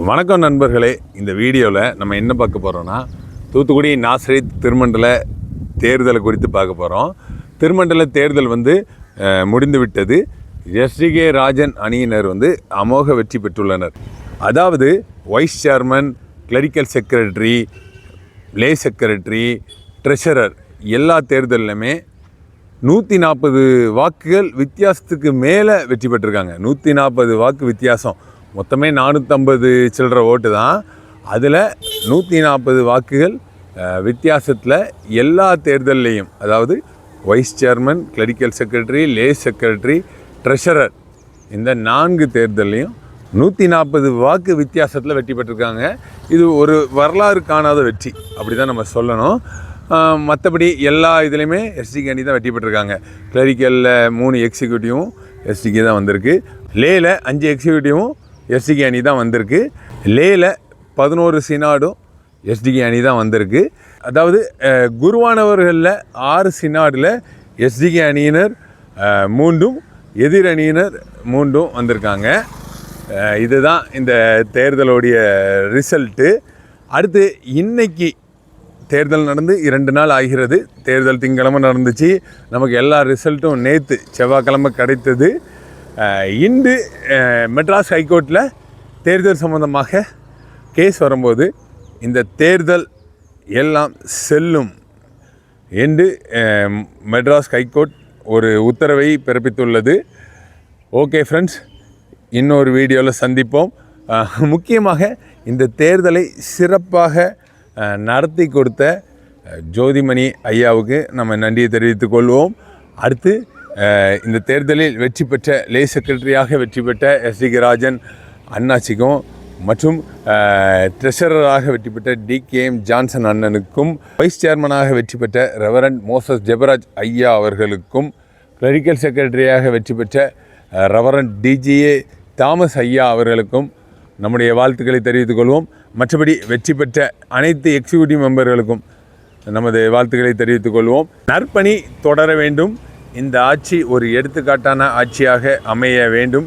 வணக்கம் நண்பர்களே. இந்த வீடியோவில் நம்ம என்ன பார்க்க போகிறோன்னா, தூத்துக்குடி நாசரேத் திருமண்டல தேர்தலை குறித்து பார்க்க போகிறோம். திருமண்டல தேர்தல் முடிந்து விட்டது. எஸ்டிகே ராஜன் அணியினர் அமோக வெற்றி பெற்றுள்ளனர். அதாவது வைஸ் சேர்மன், கிளரிக்கல் செக்ரட்டரி, லே செக்ரட்டரி, ட்ரெஷரர் எல்லா தேர்தலுமே 140 வாக்குகள் வித்தியாசத்துக்கு மேலே வெற்றி பெற்றிருக்காங்க. 140 வாக்கு வித்தியாசம். மொத்தமே 450 சில்லற ஓட்டு தான். அதில் 140 வாக்குகள் வித்தியாசத்தில் எல்லா தேர்தல்லையும், அதாவது வைஸ் சேர்மன், கிளரிக்கல் செக்ரட்டரி, லே செக்ரட்டரி, ட்ரெஷரர் இந்த 4 தேர்தல்லையும் 140 வாக்கு வித்தியாசத்தில் வெற்றி பெற்றிருக்காங்க. இது ஒரு வரலாறு காணாத வெற்றி, அப்படி தான் நம்ம சொல்லணும். மற்றபடி எல்லா இதுலேயுமே எஸ்டிகே அணி தான் வெற்றி பெற்றிருக்காங்க. கிளரிக்கலில் 3 எக்ஸிக்யூட்டிவும் எஸ்டிகே தான் வந்திருக்கு. லேயில் 5 எக்ஸிக்யூட்டிவும் எஸ்டிகே அணி தான் வந்திருக்கு. லேயில் 11 சினாடும் எஸ்டிகே அணி தான் வந்திருக்கு. அதாவது குருவானவர்களில் 6 சினாடில் எஸ்டிகே அணியினர் 3ம், எதிர் அணியினர் 3ம் வந்திருக்காங்க. இதுதான் இந்த தேர்தலுடைய ரிசல்ட்டு. அடுத்து இன்னைக்கு தேர்தல் நடந்து 2 நாள் ஆகிறது. தேர்தல் திங்கக்கிழமை நடந்துச்சு. நமக்கு எல்லா ரிசல்ட்டும் நேற்று செவ்வாய்க்கிழமை கிடைத்தது. இன்று மெட்ராஸ் ஹைகோர்ட்டில் தேர்தல் சம்பந்தமாக கேஸ் வரும்போது இந்த தேர்தல் எல்லாம் செல்லும் என்று மெட்ராஸ் ஹைகோர்ட் ஒரு உத்தரவை பிறப்பித்துள்ளது. ஓகே ஃப்ரெண்ட்ஸ், இன்னொரு வீடியோவில் சந்திப்போம். முக்கியமாக இந்த தேர்தலை சிறப்பாக நடத்தி கொடுத்த ஜோதிமணி ஐயாவுக்கு நம்ம நன்றியை தெரிவித்துக் கொள்வோம். அடுத்து இந்த தேர்தலில் வெற்றி பெற்ற லே செக்ரட்டரியாக வெற்றி பெற்ற எஸ்டிகே ராஜன் அண்ணாச்சிக்கும் மற்றும் ட்ரெஷரராக வெற்றி பெற்ற டிகேஎம் ஜான்சன் அண்ணனுக்கும், வைஸ் சேர்மனாக வெற்றி பெற்ற ரெவரண்ட் மோசஸ் ஜெபராஜ் ஐயா அவர்களுக்கும், கிளரிக்கல் செக்ரட்டரியாக வெற்றி பெற்ற ரெவரண்ட் டிஜிஏ தாமஸ் ஐயா அவர்களுக்கும் நம்முடைய வாழ்த்துக்களை தெரிவித்துக் கொள்வோம். மற்றபடி வெற்றி பெற்ற அனைத்து எக்ஸிக்யூட்டிவ் மெம்பர்களுக்கும் நமது வாழ்த்துக்களை தெரிவித்துக் கொள்வோம். நற்பணி தொடர வேண்டும். இந்த ஆட்சி ஒரு எடுத்துக்காட்டான ஆட்சியாக அமைய வேண்டும்.